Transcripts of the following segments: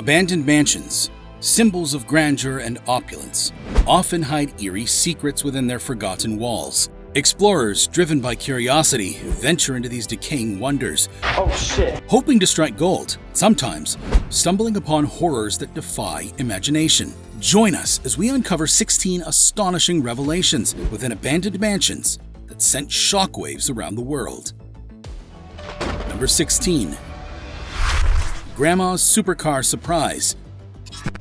Abandoned mansions, symbols of grandeur and opulence, often hide eerie secrets within their forgotten walls. Explorers, driven by curiosity, venture into these decaying wonders, hoping to strike gold, sometimes stumbling upon horrors that defy imagination. Join us as we uncover 16 astonishing revelations within abandoned mansions that sent shockwaves around the world. Number 16. Grandma's supercar surprise.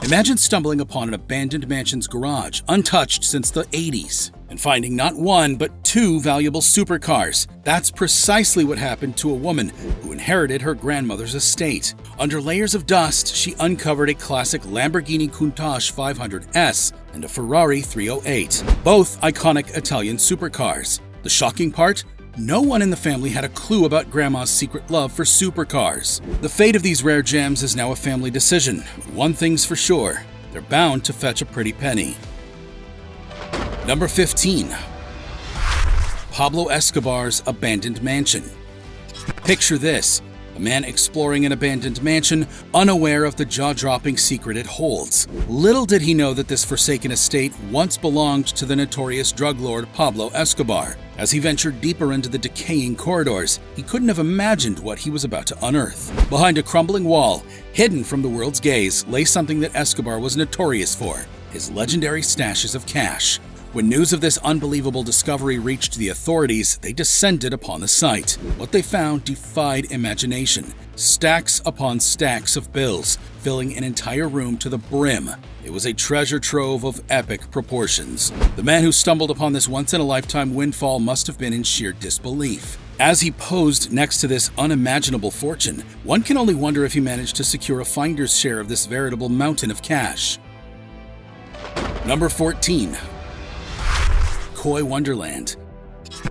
Imagine stumbling upon an abandoned mansion's garage, untouched since the 80s, and finding not one but two valuable supercars. That's precisely what happened to a woman who inherited her grandmother's estate. Under layers of dust, she uncovered a classic Lamborghini Countach 500S and a Ferrari 308, both iconic Italian supercars. The shocking part? No one in the family had a clue about Grandma's secret love for supercars. The fate of these rare gems is now a family decision. One thing's for sure, they're bound to fetch a pretty penny. Number 15. Pablo Escobar's abandoned mansion. Picture this. A man exploring an abandoned mansion, unaware of the jaw-dropping secret it holds. Little did he know that this forsaken estate once belonged to the notorious drug lord Pablo Escobar. As he ventured deeper into the decaying corridors, he couldn't have imagined what he was about to unearth. Behind a crumbling wall, hidden from the world's gaze, lay something that Escobar was notorious for: his legendary stashes of cash. When news of this unbelievable discovery reached the authorities, they descended upon the site. What they found defied imagination. Stacks upon stacks of bills, filling an entire room to the brim. It was a treasure trove of epic proportions. The man who stumbled upon this once-in-a-lifetime windfall must have been in sheer disbelief. As he posed next to this unimaginable fortune, one can only wonder if he managed to secure a finder's share of this veritable mountain of cash. Number 14. Koi Wonderland.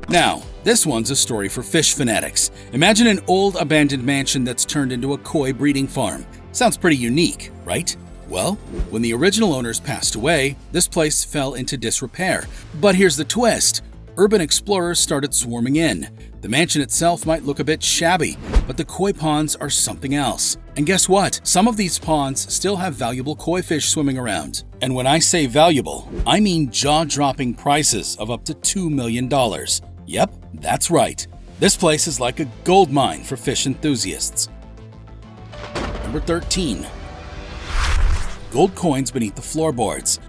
Now, this one's a story for fish fanatics. Imagine an old abandoned mansion that's turned into a koi breeding farm. Sounds pretty unique, right? Well, when the original owners passed away, this place fell into disrepair. But here's the twist. Urban explorers started swarming in. The mansion itself might look a bit shabby, but the koi ponds are something else. And guess what? Some of these ponds still have valuable koi fish swimming around. And when I say valuable, I mean jaw-dropping prices of up to $2 million. Yep, that's right. This place is like a gold mine for fish enthusiasts. Number 13. Gold coins beneath the floorboards.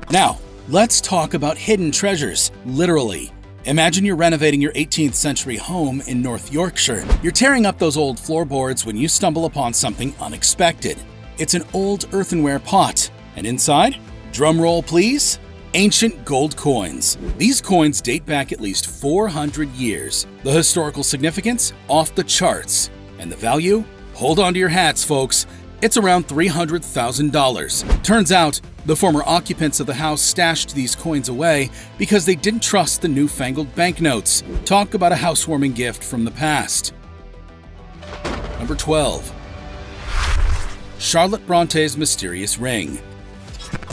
Now, let's talk about hidden treasures, literally. Imagine you're renovating your 18th century home in North Yorkshire. You're tearing up those old floorboards when you stumble upon something unexpected. It's an old earthenware pot, and inside, drum roll please, ancient gold coins. These coins date back at least 400 years. The historical significance? Off the charts. And the value? Hold on to your hats, folks. It's around $300,000. Turns out, the former occupants of the house stashed these coins away because they didn't trust the newfangled banknotes. Talk about a housewarming gift from the past. Number 12. Charlotte Bronte's mysterious ring.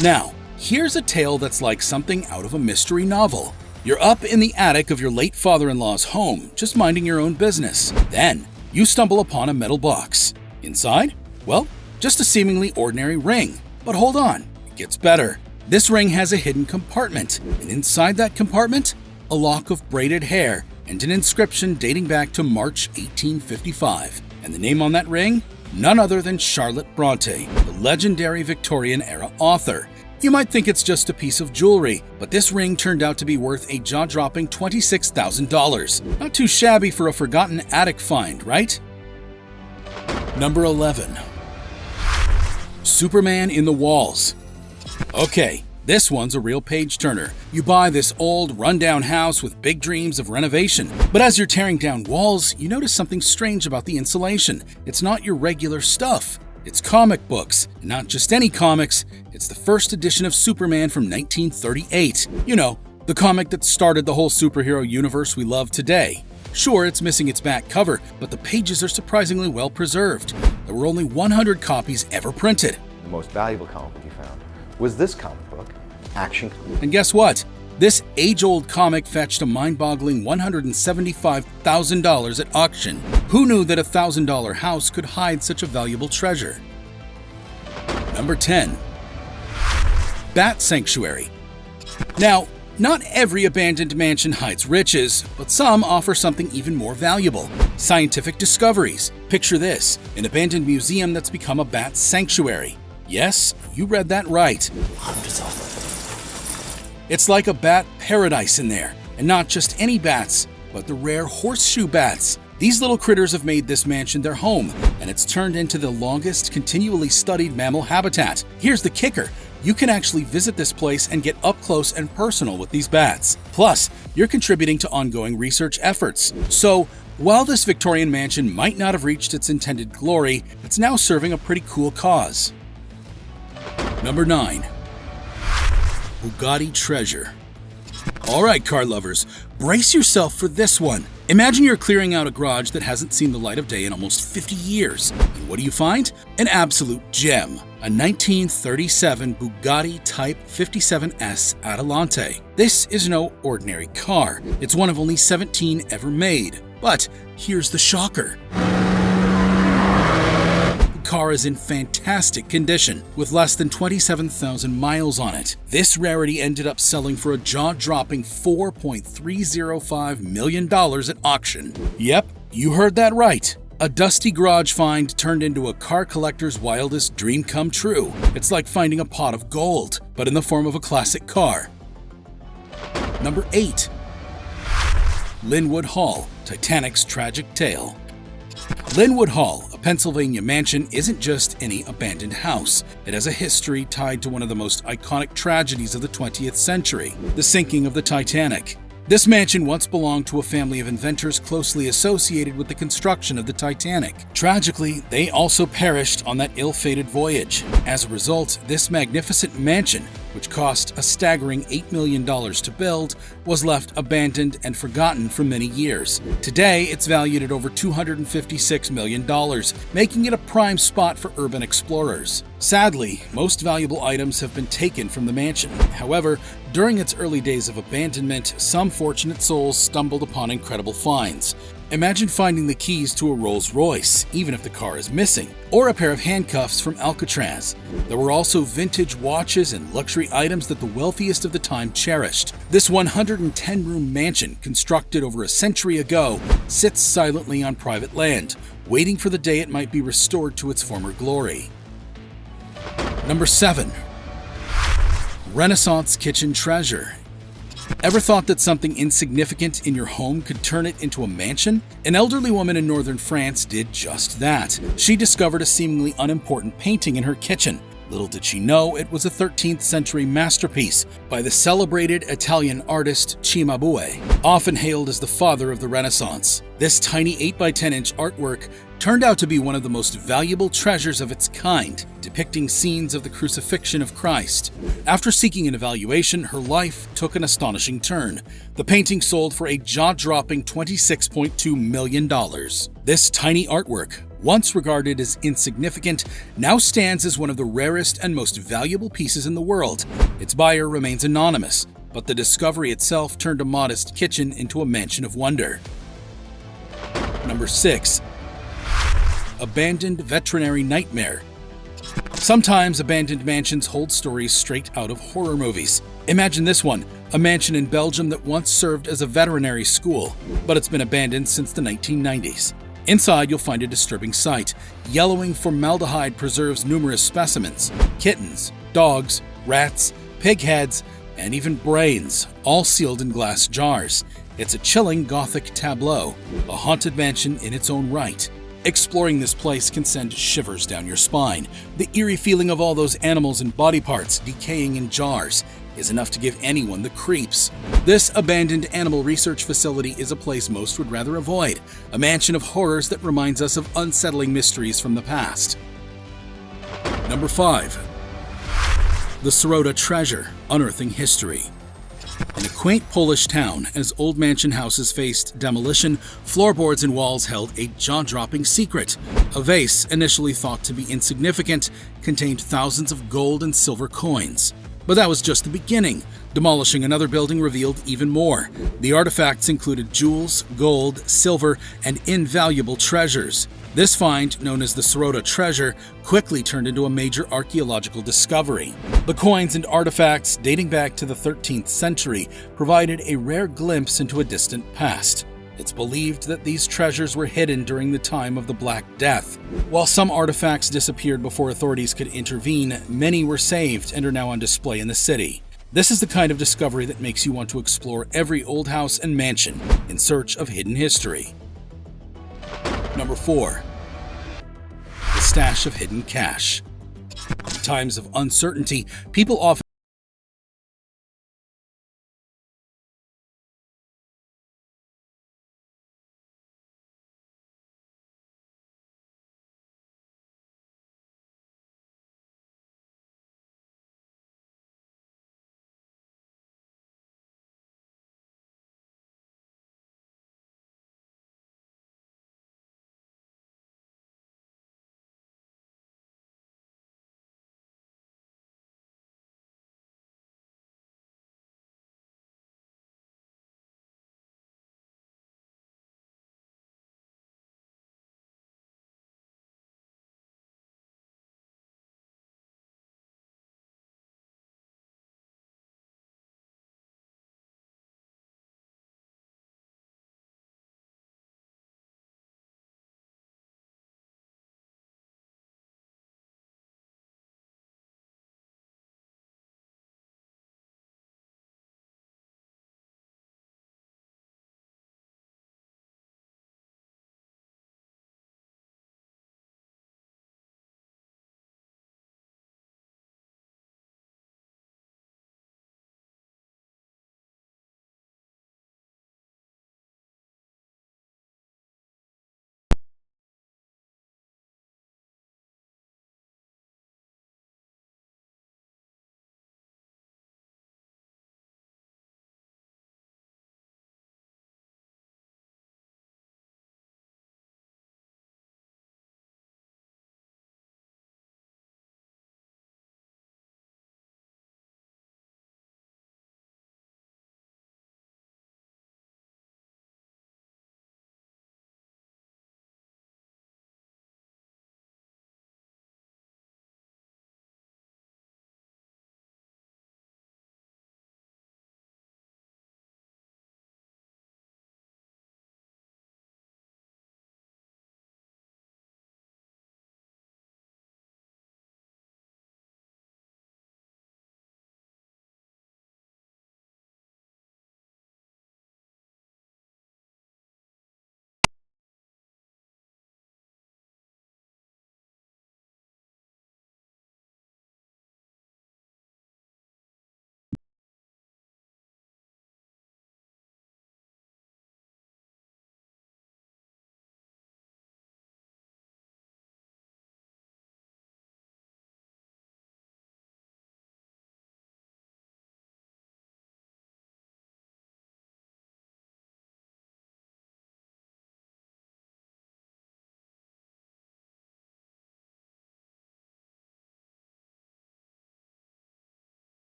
Now, here's a tale that's like something out of a mystery novel. You're up in the attic of your late father-in-law's home, just minding your own business. Then, you stumble upon a metal box. Inside? Well, just a seemingly ordinary ring. But hold on, it gets better. This ring has a hidden compartment, and inside that compartment, a lock of braided hair and an inscription dating back to March 1855. And the name on that ring? None other than Charlotte Bronte, the legendary Victorian-era author. You might think it's just a piece of jewelry, but this ring turned out to be worth a jaw-dropping $26,000. Not too shabby for a forgotten attic find, right? Number 11. Superman in the walls. Okay, this one's a real page-turner. You buy this old, rundown house with big dreams of renovation, but as you're tearing down walls, you notice something strange about the insulation. It's not your regular stuff. It's comic books, and not just any comics. It's the first edition of Superman from 1938. You know, the comic that started the whole superhero universe we love today. Sure, it's missing its back cover, but the pages are surprisingly well preserved. There were only 100 copies ever printed. The most valuable comic book you found was this comic book, Action Comics. And guess what? This age-old comic fetched a mind-boggling $175,000 at auction. Who knew that a $1,000 house could hide such a valuable treasure? Number 10. Bat Sanctuary. Now, not every abandoned mansion hides riches, but some offer something even more valuable: scientific discoveries. Picture this: an abandoned museum that's become a bat sanctuary. Yes, you read that right. It's like a bat paradise in there, and not just any bats, but the rare horseshoe bats. These little critters have made this mansion their home, and it's turned into the longest continually studied mammal habitat. Here's the kicker: you can actually visit this place and get up close and personal with these bats. Plus, you're contributing to ongoing research efforts. So, while this Victorian mansion might not have reached its intended glory, it's now serving a pretty cool cause. Number 9. Bugatti Treasure. Alright, car lovers, brace yourself for this one. Imagine you're clearing out a garage that hasn't seen the light of day in almost 50 years. And what do you find? An absolute gem. A 1937 Bugatti Type 57S Adelante. This is no ordinary car. It's one of only 17 ever made. But here's the shocker. The car is in fantastic condition, with less than 27,000 miles on it. This rarity ended up selling for a jaw-dropping $4.305 million at auction. Yep, you heard that right. A dusty garage find turned into a car collector's wildest dream come true. It's like finding a pot of gold, but in the form of a classic car. Number 8. Linwood Hall, Titanic's tragic tale. Linwood Hall, a Pennsylvania mansion, isn't just any abandoned house. It has a history tied to one of the most iconic tragedies of the 20th century, the sinking of the Titanic. This mansion once belonged to a family of inventors closely associated with the construction of the Titanic. Tragically, they also perished on that ill-fated voyage. As a result, this magnificent mansion, which cost a staggering $8 million to build, was left abandoned and forgotten for many years. Today, it's valued at over $256 million, making it a prime spot for urban explorers. Sadly, most valuable items have been taken from the mansion. However, during its early days of abandonment, some fortunate souls stumbled upon incredible finds. Imagine finding the keys to a Rolls-Royce, even if the car is missing, or a pair of handcuffs from Alcatraz. There were also vintage watches and luxury items that the wealthiest of the time cherished. This 110-room mansion, constructed over a century ago, sits silently on private land, waiting for the day it might be restored to its former glory. Number 7. Renaissance Kitchen Treasure. Ever thought that something insignificant in your home could turn it into a mansion? An elderly woman in northern France did just that. She discovered a seemingly unimportant painting in her kitchen. Little did she know it was a 13th century masterpiece by the celebrated Italian artist Cimabue, often hailed as the father of the Renaissance. This tiny 8x10-inch artwork turned out to be one of the most valuable treasures of its kind, depicting scenes of the crucifixion of Christ. After seeking an evaluation, her life took an astonishing turn. The painting sold for a jaw-dropping $26.2 million. This tiny artwork, once regarded as insignificant, now stands as one of the rarest and most valuable pieces in the world. Its buyer remains anonymous, but the discovery itself turned a modest kitchen into a mansion of wonder. Number 6. Abandoned Veterinary Nightmare. Sometimes abandoned mansions hold stories straight out of horror movies. Imagine this one, a mansion in Belgium that once served as a veterinary school, but it's been abandoned since the 1990s. Inside, you'll find a disturbing sight. Yellowing formaldehyde preserves numerous specimens: kittens, dogs, rats, pig heads, and even brains, all sealed in glass jars. It's a chilling Gothic tableau, a haunted mansion in its own right. Exploring this place can send shivers down your spine. The eerie feeling of all those animals and body parts decaying in jars is enough to give anyone the creeps. This abandoned animal research facility is a place most would rather avoid, a mansion of horrors that reminds us of unsettling mysteries from the past. Number 5. The Sirota Treasure, Unearthing History. In a quaint Polish town, as old mansion houses faced demolition, floorboards and walls held a jaw-dropping secret. A vase, initially thought to be insignificant, contained thousands of gold and silver coins. But that was just the beginning. Demolishing another building revealed even more. The artifacts included jewels, gold, silver, and invaluable treasures. This find, known as the Sirota treasure, quickly turned into a major archaeological discovery. The coins and artifacts, dating back to the 13th century, provided a rare glimpse into a distant past. It's believed that these treasures were hidden during the time of the Black Death. While some artifacts disappeared before authorities could intervene, many were saved and are now on display in the city. This is the kind of discovery that makes you want to explore every old house and mansion in search of hidden history. Number 4. The stash of hidden cash. In times of uncertainty, people often